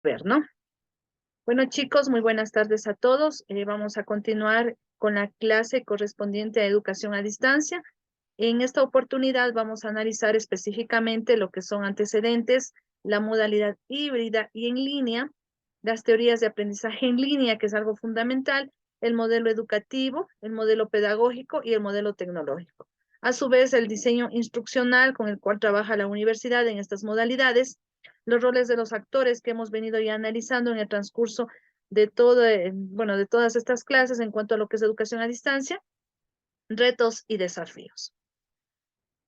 ver, ¿no? Bueno, chicos, muy buenas tardes a todos. Vamos a continuar con la clase correspondiente a educación a distancia. En esta oportunidad vamos a analizar específicamente lo que son antecedentes, la modalidad híbrida y en línea, las teorías de aprendizaje en línea, que es algo fundamental, el modelo educativo, el modelo pedagógico y el modelo tecnológico. A su vez, el diseño instruccional con el cual trabaja la universidad en estas modalidades, los roles de los actores que hemos venido ya analizando en el transcurso de todo, bueno, de todas estas clases en cuanto a lo que es educación a distancia, retos y desafíos.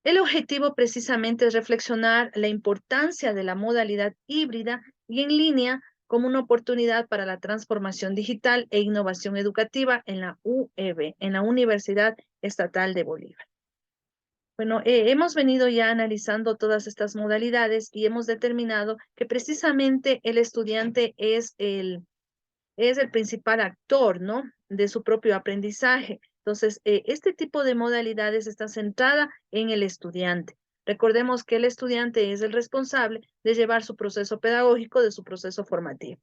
El objetivo precisamente es reflexionar la importancia de la modalidad híbrida y en línea como una oportunidad para la transformación digital e innovación educativa en la UEB, en la Universidad Estatal de Bolívar. Bueno, hemos venido ya analizando todas estas modalidades y hemos determinado que precisamente el estudiante es el principal actor, ¿no? De su propio aprendizaje. Entonces, este tipo de modalidades está centrada en el estudiante. Recordemos que el estudiante es el responsable de llevar su proceso pedagógico, de su proceso formativo.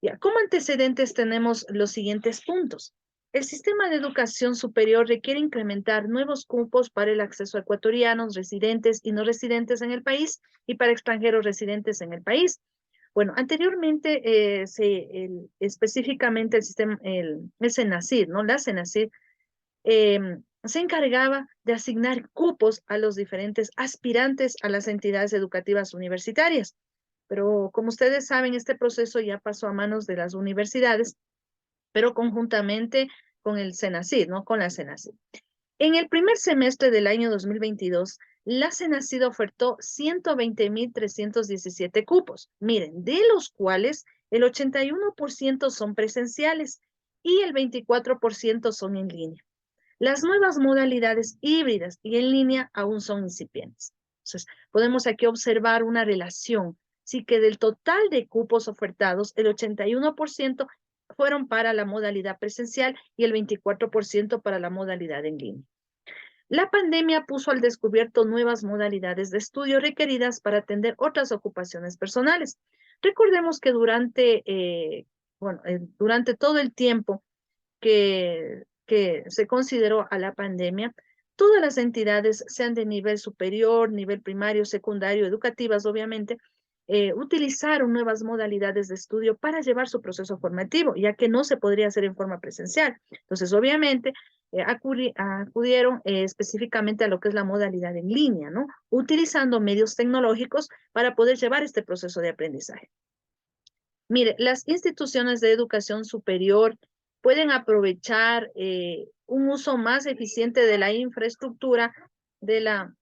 Ya, como antecedentes tenemos los siguientes puntos. El sistema de educación superior requiere incrementar nuevos cupos para el acceso a ecuatorianos, residentes y no residentes en el país y para extranjeros residentes en el país. Bueno, anteriormente, específicamente el sistema, el CENACYT, ¿no? La CENACYT se encargaba de asignar cupos a los diferentes aspirantes a las entidades educativas universitarias. Pero como ustedes saben, este proceso ya pasó a manos de las universidades, pero conjuntamente con el CENACYT, ¿no? Con la CENACYT. En el primer semestre del año 2022, la CENACYT ofertó 120.317 cupos. Miren, de los cuales el 81% son presenciales y el 24% son en línea. Las nuevas modalidades híbridas y en línea aún son incipientes. Entonces, podemos aquí observar una relación. Sí que del total de cupos ofertados, el 81% fueron para la modalidad presencial y el 24% para la modalidad en línea. La pandemia puso al descubierto nuevas modalidades de estudio requeridas para atender otras ocupaciones personales. Recordemos que durante todo el tiempo que se consideró a la pandemia, todas las entidades, sean de nivel superior, nivel primario, secundario, educativas, obviamente, utilizaron nuevas modalidades de estudio para llevar su proceso formativo, ya que no se podría hacer en forma presencial. Entonces, obviamente, acudieron específicamente a lo que es la modalidad en línea, ¿no? Utilizando medios tecnológicos para poder llevar este proceso de aprendizaje. Mire, las instituciones de educación superior pueden aprovechar un uso más eficiente de la infraestructura de la...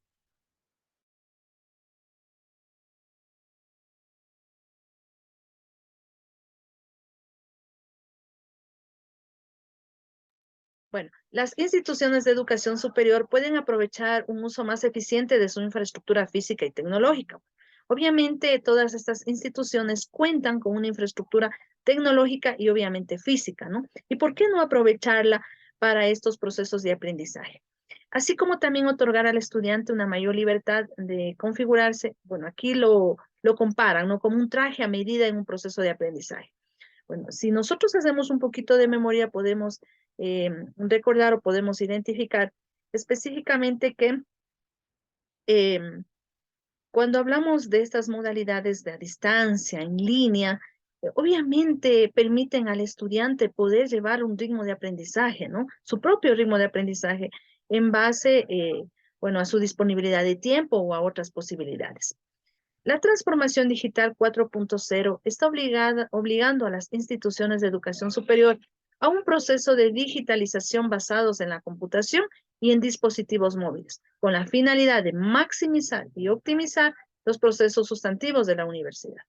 Bueno, las instituciones de educación superior pueden aprovechar un uso más eficiente de su infraestructura física y tecnológica. Obviamente, todas estas instituciones cuentan con una infraestructura tecnológica y obviamente física, ¿no? ¿Y por qué no aprovecharla para estos procesos de aprendizaje? Así como también otorgar al estudiante una mayor libertad de configurarse, bueno, aquí lo comparan, ¿no? Como un traje a medida en un proceso de aprendizaje. Bueno, si nosotros hacemos un poquito de memoria, podemos recordar o podemos identificar específicamente que eh, cuando hablamos de estas modalidades de a distancia, en línea, obviamente permiten al estudiante poder llevar un ritmo de aprendizaje, ¿no? Su propio ritmo de aprendizaje en base, bueno, a su disponibilidad de tiempo o a otras posibilidades. La transformación digital 4.0 está obligando a las instituciones de educación superior a un proceso de digitalización basados en la computación y en dispositivos móviles, con la finalidad de maximizar y optimizar los procesos sustantivos de la universidad.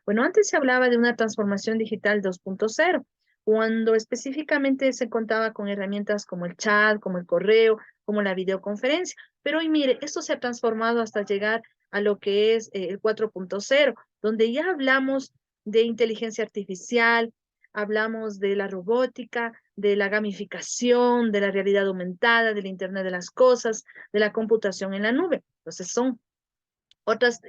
Bueno, antes se hablaba de una transformación digital 2.0, cuando específicamente se contaba con herramientas como el chat, como el correo, como la videoconferencia. Pero hoy mire, esto se ha transformado hasta llegar a lo que es el 4.0, donde ya hablamos de inteligencia artificial, hablamos de la robótica, de la gamificación, de la realidad aumentada, del Internet de las cosas, de la computación en la nube. Entonces son otras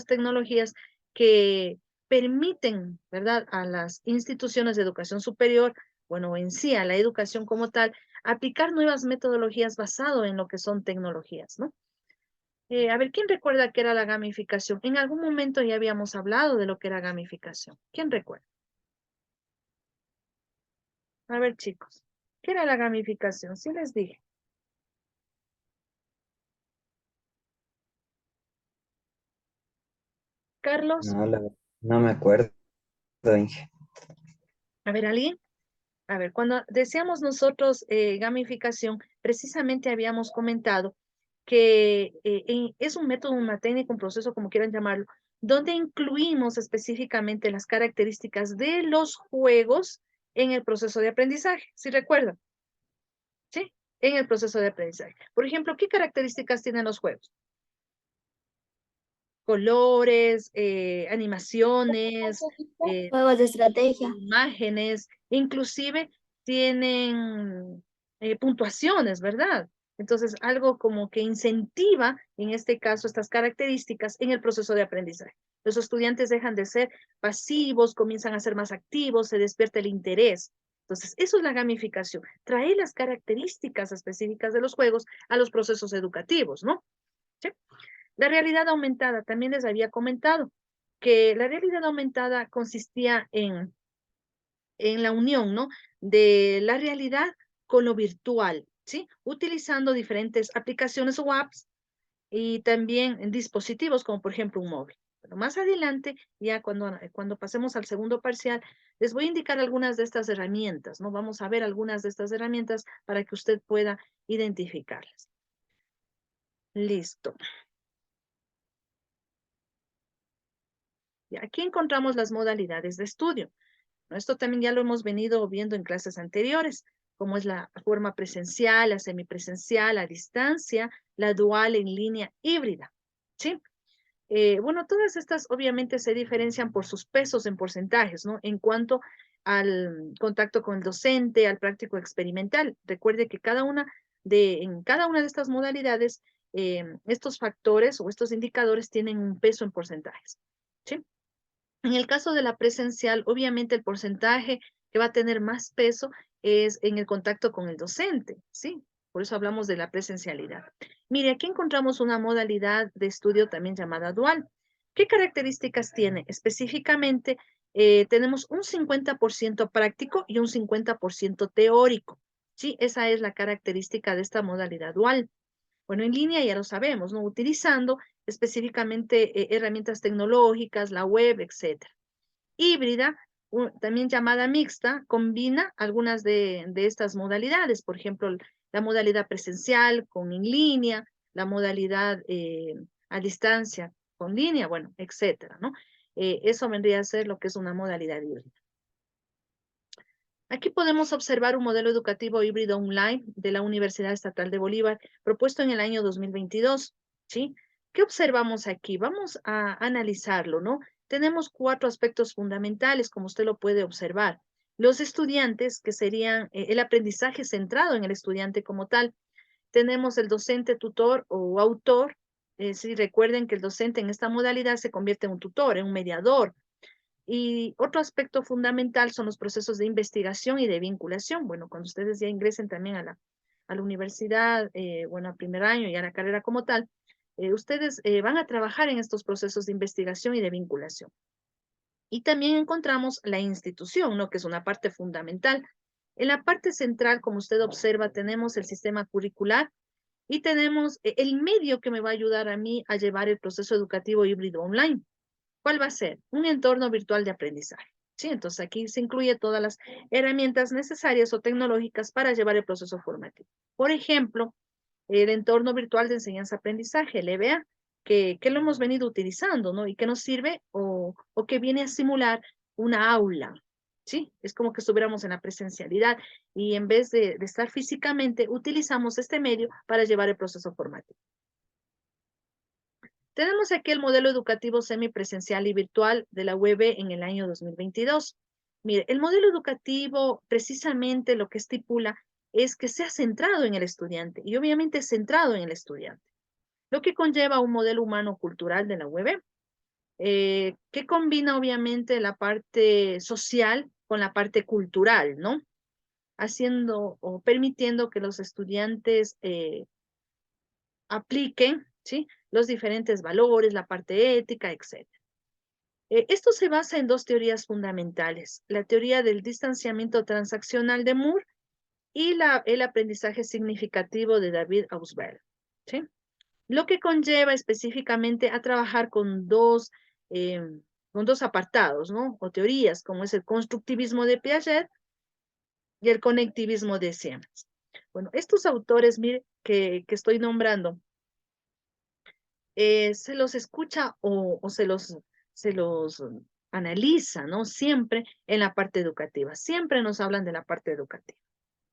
tecnologías que permiten, ¿verdad?, a las instituciones de educación superior, bueno, en sí, a la educación como tal, aplicar nuevas metodologías basado en lo que son tecnologías, ¿no? A ver, ¿quién recuerda qué era la gamificación? En algún momento ya habíamos hablado de lo que era gamificación. ¿Quién recuerda? A ver, chicos, ¿qué era la gamificación? Sí les dije. Carlos, No, no me acuerdo, Inge. a ver, ¿alguien? A ver, cuando decíamos nosotros gamificación, precisamente habíamos comentado que es un método, una técnica, un proceso, como quieran llamarlo, donde incluimos específicamente las características de los juegos en el proceso de aprendizaje. ¿Sí recuerdan? ¿Sí? En el proceso de aprendizaje. Por ejemplo, ¿qué características tienen los juegos? Colores, animaciones, eh, Juegos de estrategia. imágenes, inclusive tienen puntuaciones, ¿verdad? Entonces, algo como que incentiva, en este caso, estas características en el proceso de aprendizaje. Los estudiantes dejan de ser pasivos, comienzan a ser más activos, se despierta el interés. Entonces, eso es la gamificación. Trae las características específicas de los juegos a los procesos educativos, ¿no? ¿Sí? La realidad aumentada, también les había comentado que la realidad aumentada consistía en la unión, ¿no? De la realidad con lo virtual, ¿sí? Utilizando diferentes aplicaciones o apps y también en dispositivos como por ejemplo un móvil. Pero más adelante, ya cuando pasemos al segundo parcial, les voy a indicar algunas de estas herramientas, ¿no? Vamos a ver algunas de estas herramientas para que usted pueda identificarlas. Listo. Y aquí encontramos las modalidades de estudio. Esto también ya lo hemos venido viendo en clases anteriores, como es la forma presencial, la semipresencial, a distancia, la dual, en línea, híbrida. ¿Sí? Bueno, todas estas obviamente se diferencian por sus pesos en porcentajes, ¿no? En cuanto al contacto con el docente, al práctico experimental. Recuerde que en cada una de estas modalidades, estos factores o estos indicadores tienen un peso en porcentajes. ¿Sí? En el caso de la presencial, obviamente el porcentaje que va a tener más peso es en el contacto con el docente, ¿sí? Por eso hablamos de la presencialidad. Mire, aquí encontramos una modalidad de estudio también llamada dual. ¿Qué características tiene? Específicamente, tenemos un 50% práctico y un 50% teórico, ¿sí? Esa es la característica de esta modalidad dual. Bueno, en línea ya lo sabemos, ¿no? Utilizando específicamente herramientas tecnológicas, la web, etcétera. Híbrida, también llamada mixta, combina algunas de estas modalidades, por ejemplo, la modalidad presencial con en línea, la modalidad a distancia con línea, bueno, etcétera, ¿no? Eso vendría a ser lo que es una modalidad híbrida. Aquí podemos observar un modelo educativo híbrido online de la Universidad Estatal de Bolívar, propuesto en el año 2022, ¿sí? ¿Qué observamos aquí? Vamos a analizarlo, ¿no? Tenemos 4 aspectos fundamentales, como usted lo puede observar. Los estudiantes, que serían el aprendizaje centrado en el estudiante como tal. Tenemos el docente, tutor o autor. Sí, recuerden que el docente en esta modalidad se convierte en un tutor, en un mediador, y otro aspecto fundamental son los procesos de investigación y de vinculación. Bueno, cuando ustedes ya ingresen también a la universidad, bueno, a primer año y a la carrera como tal, ustedes van a trabajar en estos procesos de investigación y de vinculación. Y también encontramos la institución, ¿no? Que es una parte fundamental. En la parte central, como usted observa, tenemos el sistema curricular y tenemos el medio que me va a ayudar a mí a llevar el proceso educativo híbrido online. ¿Cuál va a ser? Un entorno virtual de aprendizaje. Sí, entonces aquí se incluye todas las herramientas necesarias o tecnológicas para llevar el proceso formativo. Por ejemplo, el entorno virtual de enseñanza-aprendizaje, el EBA, que lo hemos venido utilizando, ¿no? Y que nos sirve o que viene a simular una aula, ¿sí? Es como que estuviéramos en la presencialidad y en vez de estar físicamente, utilizamos este medio para llevar el proceso formativo. Tenemos aquí el modelo educativo semipresencial y virtual de la UEB en el año 2022. Mire, el modelo educativo precisamente lo que estipula es que sea centrado en el estudiante y obviamente centrado en el estudiante, lo que conlleva un modelo humano cultural de la UEB. que combina obviamente la parte social con la parte cultural, ¿no? Haciendo o permitiendo que los estudiantes apliquen, ¿sí? Los diferentes valores, la parte ética, etc. Esto se basa en dos teorías fundamentales, la teoría del distanciamiento transaccional de Moore y el aprendizaje significativo de David Ausubel, ¿sí? Lo que conlleva específicamente a trabajar eh, con dos apartados, ¿no? O teorías, como es el constructivismo de Piaget y el conectivismo de Siemens. Bueno, estos autores, mire, que estoy nombrando, se los escucha o se los analiza, ¿no? Siempre en la parte educativa. Siempre nos hablan de la parte educativa.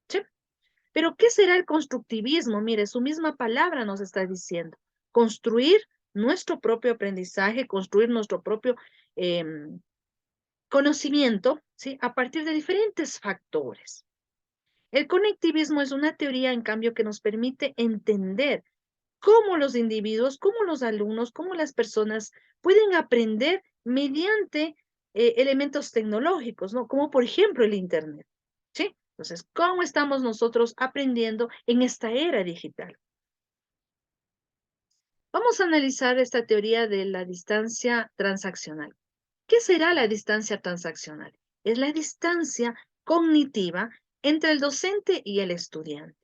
¿Sí? Pero, ¿qué será el constructivismo? Mire, su misma palabra nos está diciendo. Construir nuestro propio aprendizaje, construir nuestro propio conocimiento, ¿sí? A partir de diferentes factores. El conectivismo es una teoría, en cambio, que nos permite entender cómo los individuos, cómo los alumnos, cómo las personas pueden aprender mediante elementos tecnológicos, ¿no? Como por ejemplo el Internet, ¿sí? Entonces, ¿cómo estamos nosotros aprendiendo en esta era digital? Vamos a analizar esta teoría de la distancia transaccional. ¿Qué será la distancia transaccional? Es la distancia cognitiva entre el docente y el estudiante.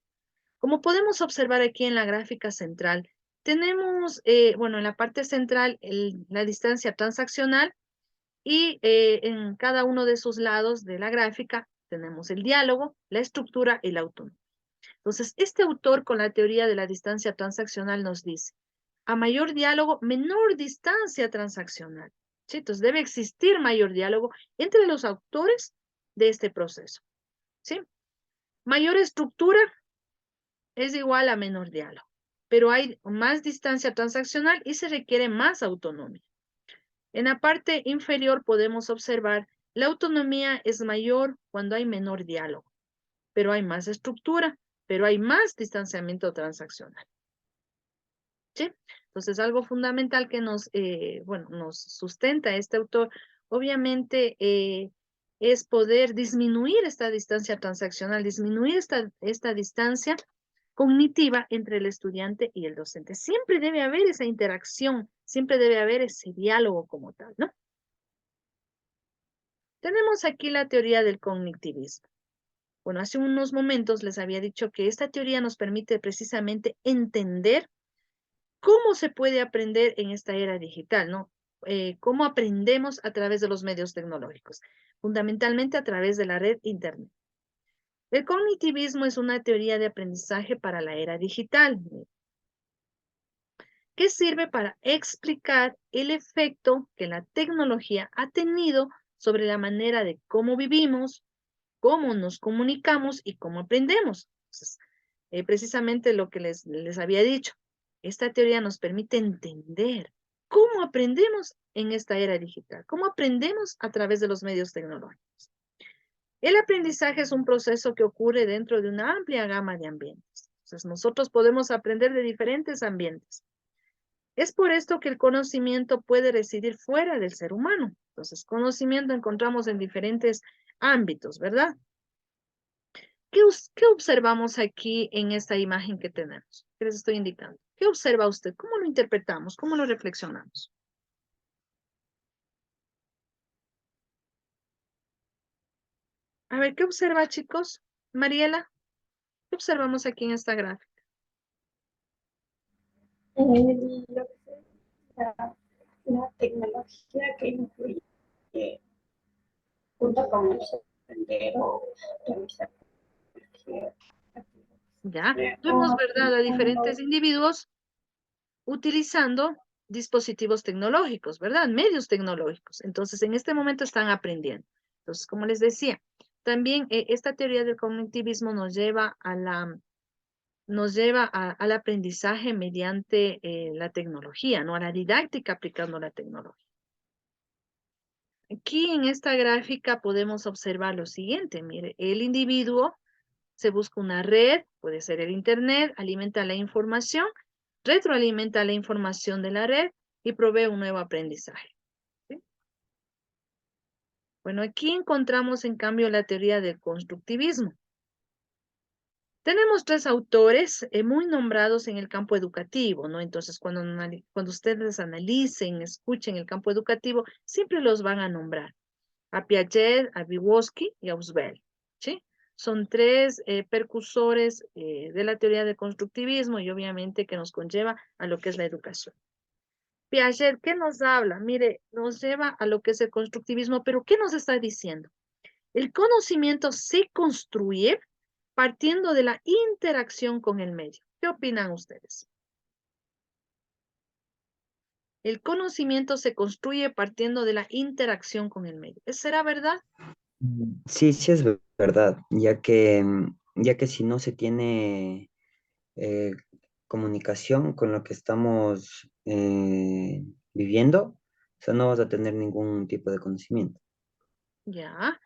Como podemos observar aquí en la gráfica central, tenemos, bueno, en la parte central la distancia transaccional y en cada uno de sus lados de la gráfica tenemos el diálogo, la estructura y la autonomía. Entonces, este autor con la teoría de la distancia transaccional nos dice, a mayor diálogo, menor distancia transaccional. ¿Sí? Entonces, debe existir mayor diálogo entre los autores de este proceso. ¿Sí? Mayor estructura es igual a menor diálogo, pero hay más distancia transaccional y se requiere más autonomía. En la parte inferior podemos observar la autonomía es mayor cuando hay menor diálogo, pero hay más estructura, pero hay más distanciamiento transaccional. ¿Sí? Entonces, algo fundamental que bueno, nos sustenta este autor, obviamente, es poder disminuir esta distancia transaccional, disminuir esta distancia cognitiva entre el estudiante y el docente. Siempre debe haber esa interacción, siempre debe haber ese diálogo como tal, ¿no? Tenemos aquí la teoría del cognitivismo. Bueno, hace unos momentos les había dicho que esta teoría nos permite precisamente entender cómo se puede aprender en esta era digital, ¿no? Cómo aprendemos a través de los medios tecnológicos, fundamentalmente a través de la red Internet. El cognitivismo es una teoría de aprendizaje para la era digital, que sirve para explicar el efecto que la tecnología ha tenido sobre la manera de cómo vivimos, cómo nos comunicamos y cómo aprendemos. Entonces, precisamente lo que les había dicho, esta teoría nos permite entender cómo aprendemos en esta era digital, cómo aprendemos a través de los medios tecnológicos. El aprendizaje es un proceso que ocurre dentro de una amplia gama de ambientes. Entonces, nosotros podemos aprender de diferentes ambientes. Es por esto que el conocimiento puede residir fuera del ser humano. Entonces, conocimiento encontramos en diferentes ámbitos, ¿verdad? ¿Qué observamos aquí en esta imagen que tenemos? ¿Qué les estoy indicando? ¿Qué observa usted? ¿Cómo lo interpretamos? ¿Cómo lo reflexionamos? A ver, ¿qué observa, chicos? Mariela, ¿qué observamos aquí en esta gráfica? Lo que es la tecnología que influye junto con el sendero, realizar cualquier Ya, o vemos, ¿verdad? A diferentes aplicando. individuos utilizando dispositivos tecnológicos, ¿verdad? Medios tecnológicos. Entonces, en este momento están aprendiendo. Entonces, como les decía, también esta teoría del cognitivismo nos lleva al aprendizaje mediante la tecnología, ¿no? A la didáctica aplicando la tecnología. Aquí en esta gráfica podemos observar lo siguiente, mire, el individuo se busca una red, puede ser el Internet, alimenta la información, retroalimenta la información de la red y provee un nuevo aprendizaje. Bueno, aquí encontramos en cambio la teoría del constructivismo. Tenemos tres autores muy nombrados en el campo educativo, ¿no? Entonces, cuando ustedes analicen, escuchen el campo educativo, siempre los van a nombrar. A Piaget, a Vygotsky y a Husserl, ¿sí? Son tres percursores de la teoría del constructivismo y obviamente que nos conlleva a lo que es la educación. Piaget, ¿qué nos habla? Mire, nos lleva a lo que es el constructivismo, pero ¿qué nos está diciendo? El conocimiento se construye partiendo de la interacción con el medio. ¿Qué opinan ustedes? El conocimiento se construye partiendo de la interacción con el medio. ¿Será verdad? Sí, sí es verdad, ya que si no se tiene eh, comunicación con lo que estamos viviendo, o sea, no vas a tener ningún tipo de conocimiento. Ya.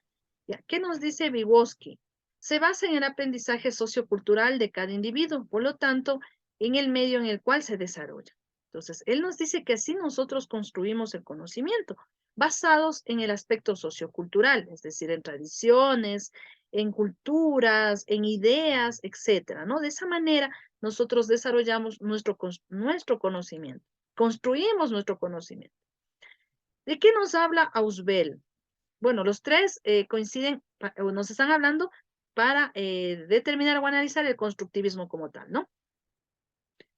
Ya, ¿qué nos dice Vygotsky? Se basa en el aprendizaje sociocultural de cada individuo, por lo tanto, en el medio en el cual se desarrolla. Entonces, él nos dice que así nosotros construimos el conocimiento, basados en el aspecto sociocultural, es decir, en tradiciones, en culturas, en ideas, etcétera, ¿no? De esa manera, nosotros desarrollamos nuestro conocimiento, construimos nuestro conocimiento. ¿De qué nos habla Ausubel? Bueno, los tres coinciden, o nos están hablando para determinar o analizar el constructivismo como tal, ¿no?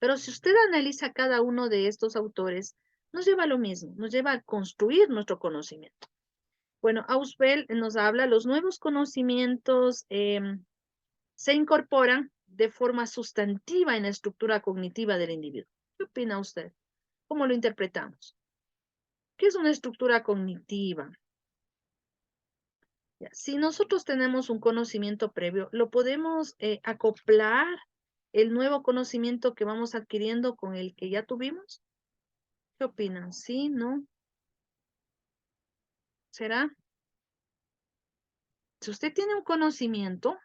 Pero si usted analiza cada uno de estos autores, nos lleva a lo mismo, nos lleva a construir nuestro conocimiento. Bueno, Ausubel nos habla, los nuevos conocimientos se incorporan de forma sustantiva en la estructura cognitiva del individuo. ¿Qué opina usted? ¿Cómo lo interpretamos? ¿Qué es una estructura cognitiva? Ya, si nosotros tenemos un conocimiento previo, lo podemos acoplar el nuevo conocimiento que vamos adquiriendo con el que ya tuvimos. ¿Qué opinan? ¿Sí? ¿No? ¿Será? Si usted tiene un conocimiento,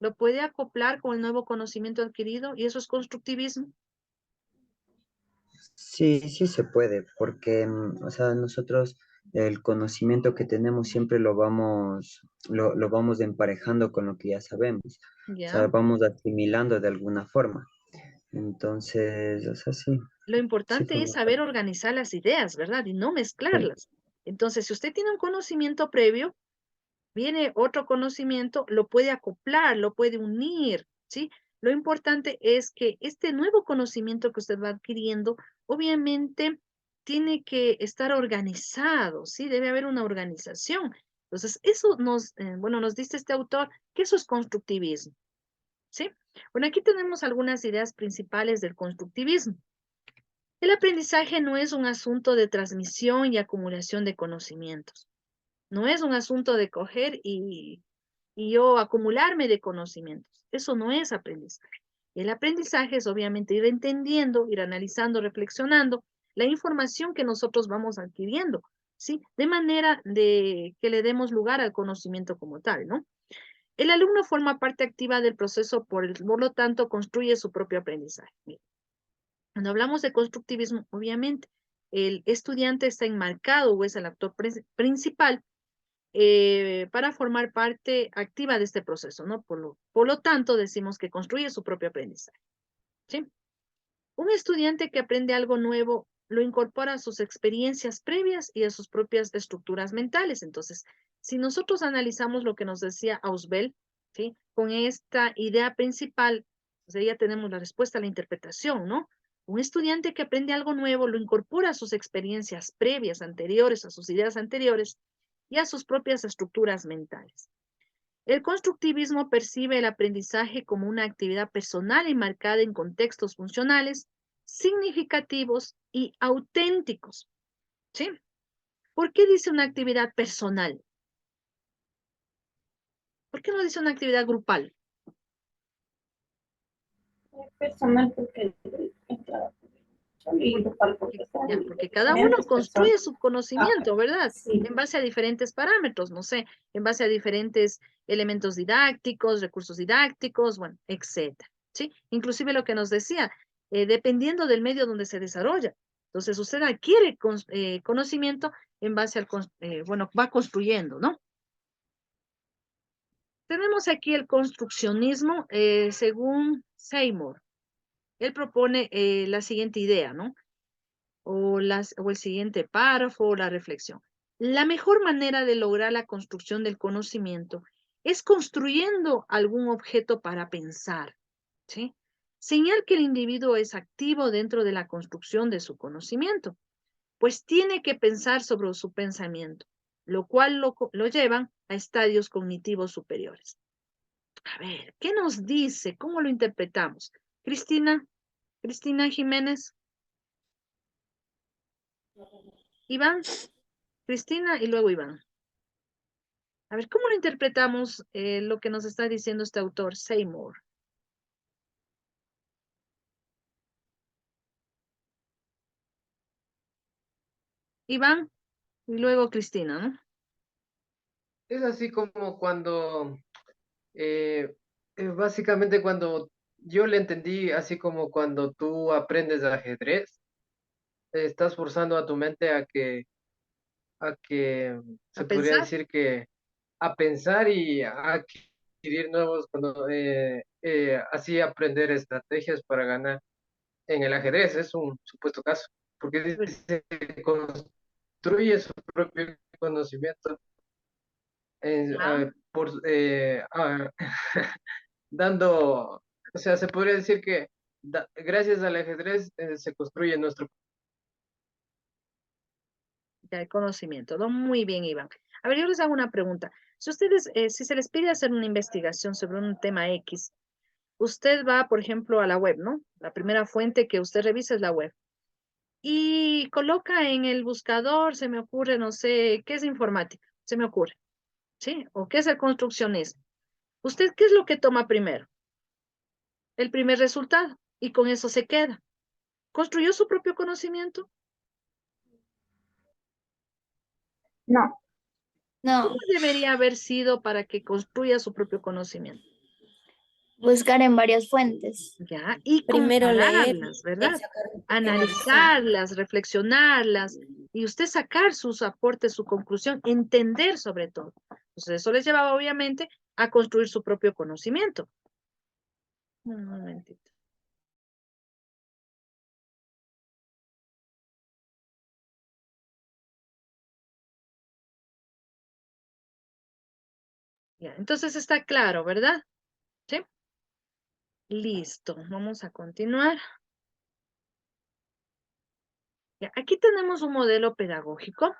lo puede acoplar con el nuevo conocimiento adquirido y eso es constructivismo. Sí, sí se puede, porque, o sea, nosotros el conocimiento que tenemos siempre lo vamos emparejando con lo que ya sabemos, o sea, ¿Ya? vamos asimilando de alguna forma. Entonces, o sea, sí, Lo sí importante es forma saber parte. organizar las ideas, ¿verdad? Y no Sí, mezclarlas. Entonces, si usted tiene un conocimiento previo, viene otro conocimiento, lo puede acoplar, lo puede unir, ¿sí? Lo importante es que este nuevo conocimiento que usted va adquiriendo, obviamente, tiene que estar organizado, ¿sí? Debe haber una organización. Entonces, eso bueno, nos dice este autor que eso es constructivismo, ¿sí? Bueno, aquí tenemos algunas ideas principales del constructivismo. El aprendizaje no es un asunto de transmisión y acumulación de conocimientos. No es un asunto de coger y yo acumularme de conocimientos. Eso no es aprendizaje. El aprendizaje es obviamente ir entendiendo, ir analizando, reflexionando la información que nosotros vamos adquiriendo, ¿sí? De manera de que le demos lugar al conocimiento como tal, ¿no? El alumno forma parte activa del proceso, por lo tanto, construye su propio aprendizaje. Mira, cuando hablamos de constructivismo, obviamente, el estudiante está enmarcado o es el actor principal para formar parte activa de este proceso, ¿no? Por lo tanto, decimos que construye su propio aprendizaje, ¿sí? Un estudiante que aprende algo nuevo lo incorpora a sus experiencias previas y a sus propias estructuras mentales. Entonces, si nosotros analizamos lo que nos decía Ausubel, ¿sí? Con esta idea principal, pues ahí ya tenemos la respuesta a la interpretación, ¿no? Un estudiante que aprende algo nuevo lo incorpora a sus experiencias previas, anteriores, a sus ideas anteriores y a sus propias estructuras mentales. El constructivismo percibe el aprendizaje como una actividad personal y marcada en contextos funcionales, significativos y auténticos. ¿Sí? ¿Por qué dice una actividad personal? ¿Por qué no dice una actividad grupal? personal porque el trabajo y grupal porque Ya, son porque cada uno diferentes construye personas. su conocimiento, Ajá, ¿verdad? sí. En base a diferentes parámetros, no sé, en base a diferentes elementos didácticos, recursos didácticos, bueno, etcétera. ¿Sí? Inclusive lo que nos decía, dependiendo del medio donde se desarrolla. Entonces, usted adquiere conocimiento en base al, bueno, va construyendo, ¿no? Tenemos aquí el construccionismo según Seymour. Él propone la siguiente idea, ¿no? O el siguiente párrafo o la reflexión. La mejor manera de lograr la construcción del conocimiento es construyendo algún objeto para pensar, ¿sí? Señal que el individuo es activo dentro de la construcción de su conocimiento, pues tiene que pensar sobre su pensamiento, lo cual lo llevan a estadios cognitivos superiores. A ver, ¿qué nos dice? ¿Cómo lo interpretamos? Cristina Jiménez, Iván, Cristina y luego Iván. A ver, ¿cómo lo interpretamos lo que nos está diciendo este autor, Seymour? Iván y luego Cristina, ¿no? Es así como cuando, básicamente cuando yo le entendí, así como cuando tú aprendes ajedrez, estás forzando a tu mente a que A se podría pensar. decir que a pensar y a adquirir nuevos, así aprender estrategias para ganar en el ajedrez, es un supuesto caso, porque dice que construye su propio conocimiento Ya, dando, o sea, se podría decir que gracias al ajedrez se construye nuestro. ya el conocimiento, ¿no? Muy bien, Iván. A ver, yo les hago una pregunta. Si ustedes, si se les pide hacer una investigación sobre un tema X, usted va, por ejemplo, a la web, ¿no? La primera fuente que usted revisa es la web. Y coloca en el buscador, se me ocurre, no sé, ¿qué es informática? Se me ocurre, ¿sí? ¿O qué es el construccionismo? ¿Usted qué es lo que toma primero? El primer resultado. Y con eso se queda. ¿Construyó su propio conocimiento? No, ¿Cómo No, debería haber sido para que construya su propio conocimiento? buscar en varias fuentes. ¿Ya? Y Primero leer compararlas, y ¿verdad? sacar mi propia conclusión. Analizarlas, reflexionarlas y usted sacar sus aportes, su conclusión, entender sobre todo. Entonces, eso les llevaba obviamente a construir su propio conocimiento. Un momentito. Ya, entonces está claro, ¿verdad? ¿Sí? Listo, vamos a continuar. Ya, aquí tenemos un modelo pedagógico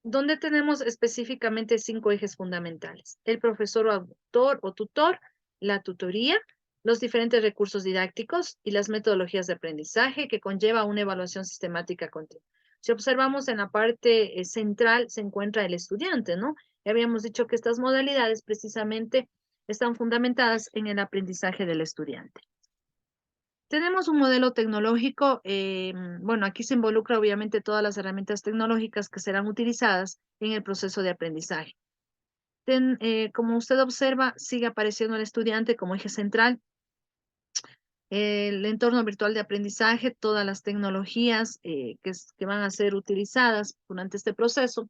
donde tenemos específicamente 5 ejes fundamentales. El profesor o autor o tutor, la tutoría, los diferentes recursos didácticos y las metodologías de aprendizaje que conlleva una evaluación sistemática continua. Si observamos en la parte central se encuentra el estudiante, ¿no? Ya habíamos dicho que estas modalidades precisamente están fundamentadas en el aprendizaje del estudiante. Tenemos un modelo tecnológico, bueno, aquí se involucra obviamente todas las herramientas tecnológicas que serán utilizadas en el proceso de aprendizaje. Como usted observa, sigue apareciendo el estudiante como eje central, el entorno virtual de aprendizaje, todas las tecnologías que van a ser utilizadas durante este proceso.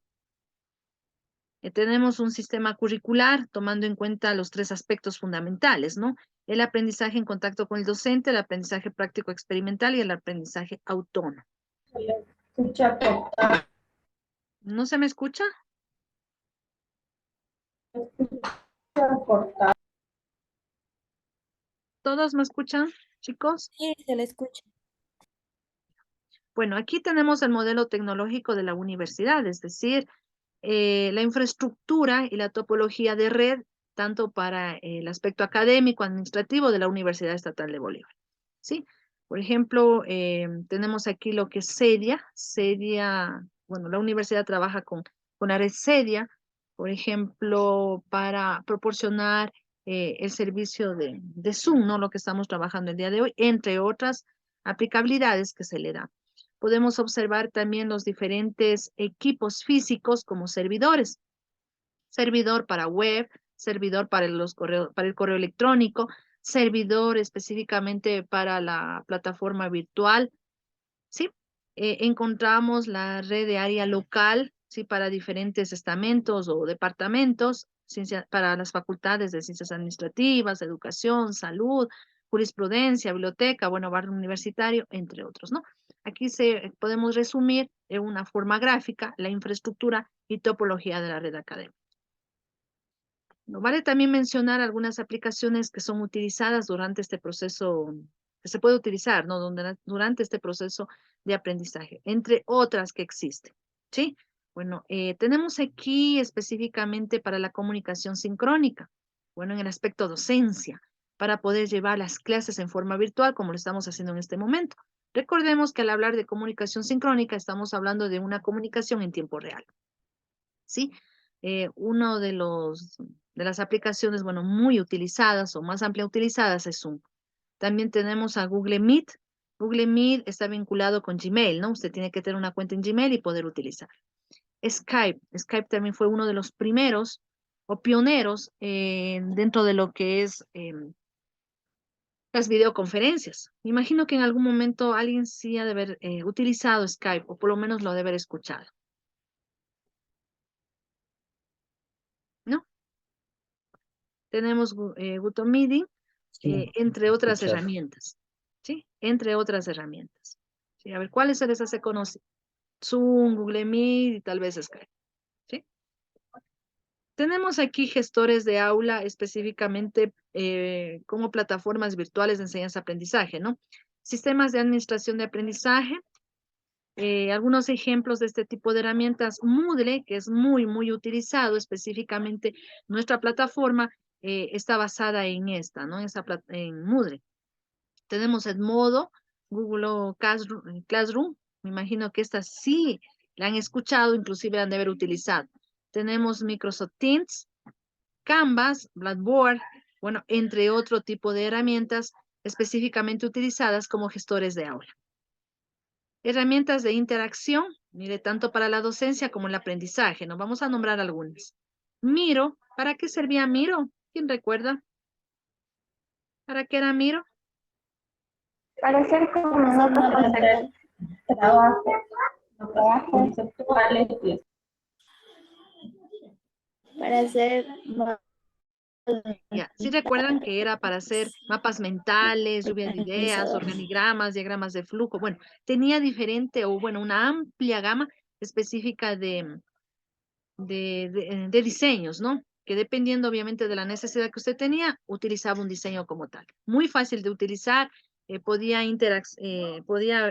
Tenemos un sistema curricular tomando en cuenta los 3 aspectos fundamentales, ¿no? El aprendizaje en contacto con el docente, el aprendizaje práctico experimental y el aprendizaje autónomo. se le escucha cortar, ¿No se me escucha? cortar. ¿Todos me escuchan, chicos? Sí, se le escucha. Bueno, aquí tenemos el modelo tecnológico de la universidad, es decir, la infraestructura y la topología de red, tanto para el aspecto académico, administrativo de la Universidad Estatal de Bolívar. ¿Sí? Por ejemplo, tenemos aquí lo que es CEDIA, bueno, la universidad trabaja con la red CEDIA, por ejemplo, para proporcionar el servicio de Zoom, ¿no? Lo que estamos trabajando el día de hoy, entre otras aplicabilidades que se le da. Podemos observar también los diferentes equipos físicos como servidores. Servidor para web, servidor para para el correo electrónico, servidor específicamente para la plataforma virtual, ¿sí? Encontramos la red de área local, ¿sí? Para diferentes estamentos o departamentos, para las facultades de ciencias administrativas, educación, salud, jurisprudencia, biblioteca, bueno, barrio universitario, entre otros, ¿no? Aquí podemos resumir en una forma gráfica la infraestructura y topología de la red académica. No vale también mencionar algunas aplicaciones que son utilizadas durante este proceso, que se puede utilizar, ¿no? Durante este proceso de aprendizaje, entre otras que existen, ¿sí? Bueno, tenemos aquí específicamente para la comunicación sincrónica, bueno, en el aspecto docencia, para poder llevar las clases en forma virtual, como lo estamos haciendo en este momento. Recordemos que al hablar de comunicación sincrónica, estamos hablando de una comunicación en tiempo real, ¿sí? Uno de las aplicaciones, bueno, muy utilizadas o más amplia utilizadas es Zoom. También tenemos a Google Meet. Google Meet está vinculado con Gmail, ¿no? Usted tiene que tener una cuenta en Gmail y poder utilizar. Skype. Skype también fue uno de los primeros o pioneros dentro de lo que es las videoconferencias. Me imagino que en algún momento alguien sí ha de haber utilizado Skype o por lo menos lo ha de haber escuchado, ¿no? Tenemos GoToMeeting, Sí, entre otras escuchado. herramientas, ¿sí? Entre otras herramientas. ¿Sí? A ver, ¿cuáles se les hace conocer? Zoom, Google Meet y tal vez Skype, ¿sí? Tenemos aquí gestores de aula específicamente como plataformas virtuales de enseñanza-aprendizaje, ¿no? Sistemas de administración de aprendizaje. Algunos ejemplos de este tipo de herramientas, Moodle, que es muy, muy utilizado, específicamente nuestra plataforma está basada en esta, ¿no? En Moodle. Tenemos Edmodo, Google Classroom, me imagino que esta sí la han escuchado, inclusive la han de haber utilizado. Tenemos Microsoft Teams, Canvas, Blackboard, bueno, entre otro tipo de herramientas específicamente utilizadas como gestores de aula. Herramientas de interacción, mire, tanto para la docencia como el aprendizaje, nos vamos a nombrar algunas. Miro, ¿para qué servía Miro? ¿Quién recuerda? ¿Para qué era Miro? Para hacer como nosotros hacer trabajos conceptuales y Para hacer Ya, sí recuerdan que era para hacer mapas mentales, lluvia de ideas, organigramas, diagramas de flujo. Bueno, tenía diferente o bueno, una amplia gama específica de diseños, ¿no? Que dependiendo obviamente de la necesidad que usted tenía, utilizaba un diseño como tal. Muy fácil de utilizar, podía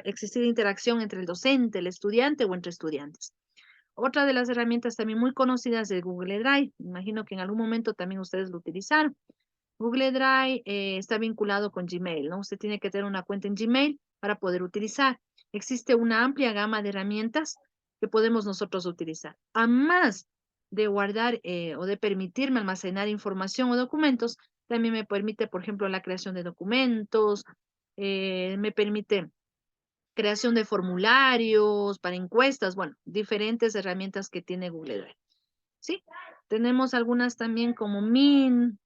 existir interacción entre el docente, el estudiante o entre estudiantes. Otra de las herramientas también muy conocidas es Google Drive. Imagino que en algún momento también ustedes lo utilizaron. Google Drive está vinculado con Gmail, ¿no? Usted tiene que tener una cuenta en Gmail para poder utilizar. Existe una amplia gama de herramientas que podemos nosotros utilizar. A más de guardar o de permitirme almacenar información o documentos, también me permite, por ejemplo, la creación de documentos, me permite creación de formularios para encuestas, bueno, diferentes herramientas que tiene Google Drive. ¿Sí? Tenemos algunas también como Min,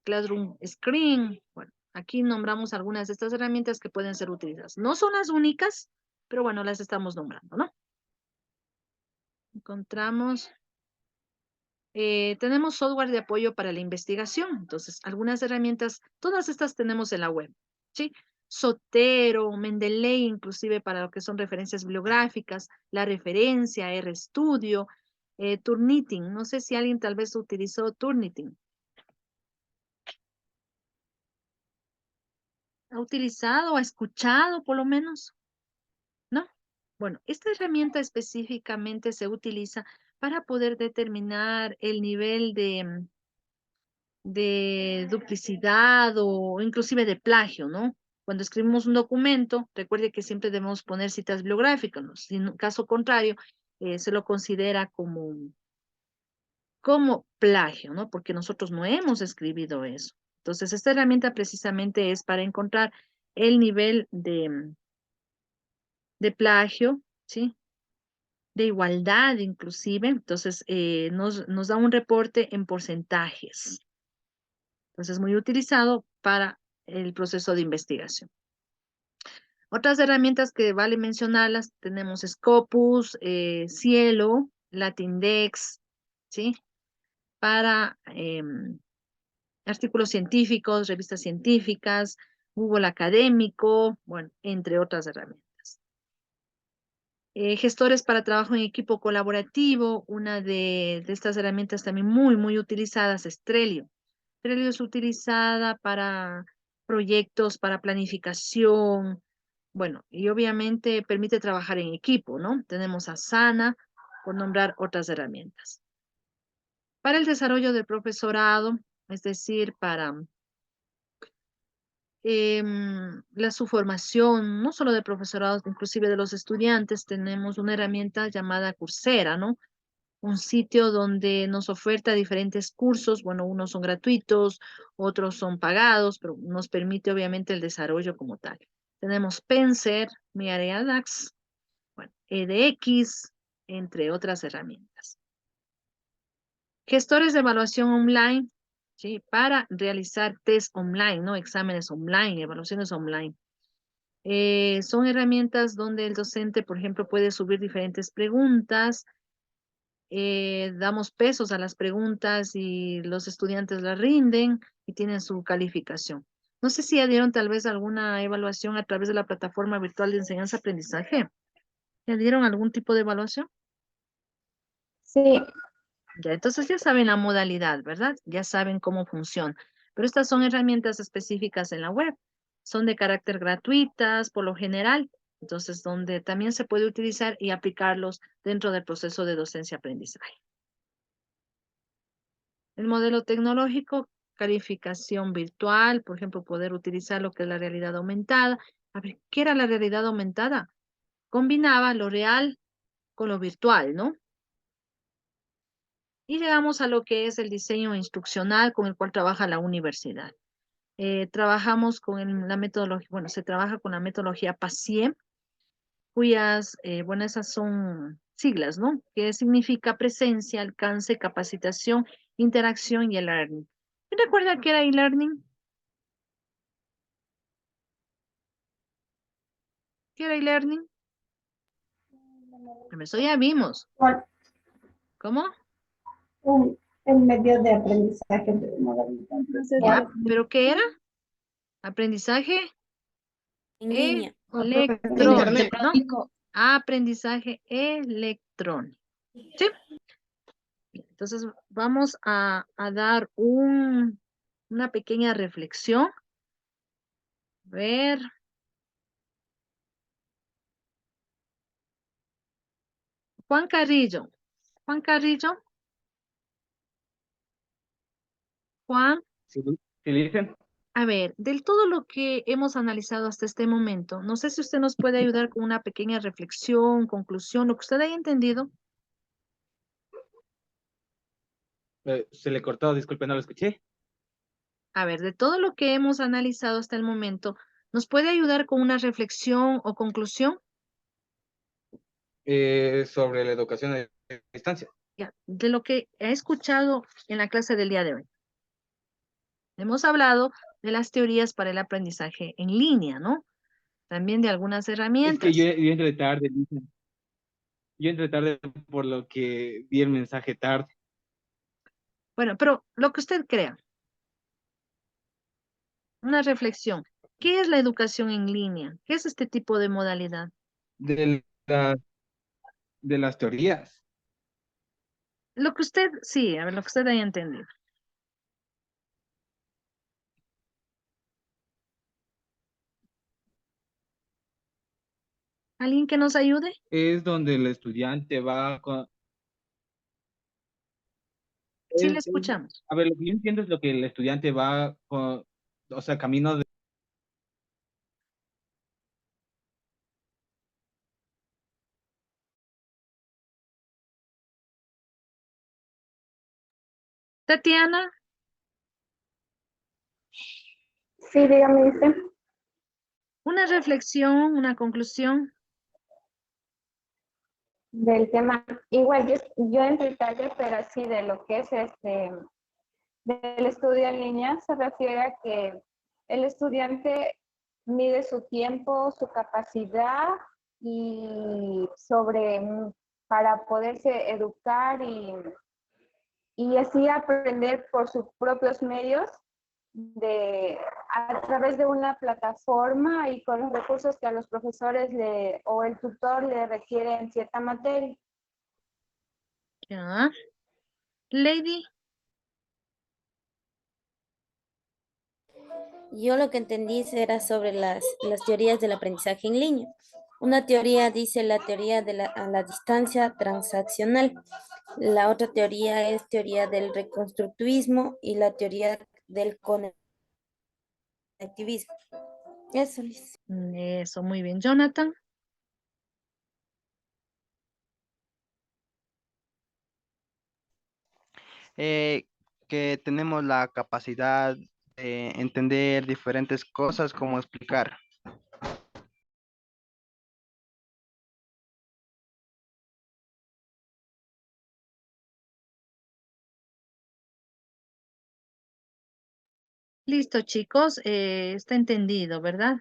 Classroom Screen. Bueno, aquí nombramos algunas de estas herramientas que pueden ser utilizadas. No son las únicas, pero bueno, las estamos nombrando, ¿no? Encontramos, tenemos software de apoyo para la investigación. Entonces, algunas herramientas, todas estas tenemos en la web, ¿sí? Zotero, Mendeley, inclusive para lo que son referencias bibliográficas, la referencia, RStudio, Turnitin. No sé si alguien tal vez utilizó Turnitin. ¿Ha utilizado o ha escuchado por lo menos? ¿No? Bueno, esta herramienta específicamente se utiliza para poder determinar el nivel de duplicidad o inclusive de plagio, ¿no? Cuando escribimos un documento, recuerde que siempre debemos poner citas bibliográficas, ¿no? Si en caso contrario, se lo considera como plagio, ¿no? Porque nosotros no hemos escribido eso. Entonces, esta herramienta precisamente es para encontrar el nivel de plagio, ¿sí? De igualdad inclusive. Entonces, nos da un reporte en porcentajes. Entonces, muy utilizado para el proceso de investigación. Otras herramientas que vale mencionarlas, tenemos Scopus, Cielo, Latindex, ¿sí? Para artículos científicos, revistas científicas, Google Académico, bueno, entre otras herramientas. Gestores para trabajo en equipo colaborativo, una de estas herramientas también muy utilizadas es Trello. Trello es utilizada para proyectos, para planificación, bueno, y obviamente permite trabajar en equipo, ¿no? Tenemos Asana, por nombrar otras herramientas. Para el desarrollo del profesorado, es decir, para su formación, no solo de profesorados, inclusive de los estudiantes, tenemos una herramienta llamada Coursera, ¿no? Un sitio donde nos oferta diferentes cursos, bueno, unos son gratuitos, otros son pagados, pero nos permite obviamente el desarrollo como tal. Tenemos Penser, MiAreaDax, bueno, edX, entre otras herramientas. Gestores de evaluación online, ¿sí? Para realizar test online, ¿no? Exámenes online, evaluaciones online. Son herramientas donde el docente, por ejemplo, puede subir diferentes preguntas, damos pesos a las preguntas y los estudiantes las rinden y tienen su calificación. No sé si ya dieron tal vez alguna evaluación a través de la plataforma virtual de enseñanza-aprendizaje. ¿Ya dieron algún tipo de evaluación? Sí, Ya, entonces ya saben la modalidad, ¿verdad? Ya saben cómo funciona. Pero estas son herramientas específicas en la web. Son de carácter gratuitas, por lo general. Entonces, donde también se puede utilizar y aplicarlos dentro del proceso de docencia-aprendizaje. El modelo tecnológico, calificación virtual, por ejemplo, poder utilizar lo que es la realidad aumentada. A ver, ¿qué era la realidad aumentada? Combinaba lo real con lo virtual, ¿no? Y llegamos a lo que es el diseño instruccional con el cual trabaja la universidad. Trabajamos con la metodología, bueno, se trabaja con la metodología PASIE, cuyas, bueno, esas son siglas, ¿no? Que significa presencia, alcance, capacitación, interacción y el learning. ¿Me recuerda qué era e-learning? ¿Qué era e-learning? Eso ya vimos. bueno, ¿Cómo? un medio de aprendizaje de modalidad Ya, virtual. ¿pero qué era? Aprendizaje En línea. electrónico, ¿no? Aprendizaje electrónico. ¿Sí? Entonces vamos a dar una pequeña reflexión. A ver. Juan Carrillo. Juan Carrillo. Juan. Sí, sí, dicen. A ver, del todo lo que hemos analizado hasta este momento, no sé si usted nos puede ayudar con una pequeña reflexión, conclusión, lo que usted haya entendido. Se le cortó, disculpe, no lo escuché. A ver, de todo lo que hemos analizado hasta el momento, ¿nos puede ayudar con una reflexión o conclusión? Sobre la educación a distancia. Ya, de lo que he escuchado en la clase del día de hoy. Hemos hablado de las teorías para el aprendizaje en línea, ¿no? También de algunas Es que herramientas. yo entré tarde, dicen. Yo entré tarde por lo que vi el mensaje tarde. Bueno, pero lo que usted crea, una reflexión. ¿Qué es la educación en línea? ¿Qué es este tipo de modalidad? De, la- de las teorías. Lo que usted, sí, a ver, lo que usted haya entendido. ¿Alguien que nos ayude? Es donde el estudiante va con... Sí, le escuchamos. A ver, lo que yo entiendo es lo que el estudiante va con, o sea, camino de... Tatiana, Sí, dígame, dice. una reflexión, una conclusión. Del tema. Igual yo entré tarde, pero así de lo que es del estudio en línea se refiere a que el estudiante mide su tiempo, su capacidad y para poderse educar y así aprender por sus propios medios a través de una plataforma y con los recursos que a los profesores o el tutor le requiere en cierta materia. Ya. Lady, Yo lo que entendí era sobre las teorías del aprendizaje en línea. Una teoría dice la teoría de a la distancia transaccional. La otra teoría es teoría del reconstructivismo y la teoría del conectivismo. Eso, Liz. eso, muy bien. Jonathan, eh, que tenemos la capacidad de entender diferentes cosas, como explicar. listo, chicos, está entendido, ¿verdad?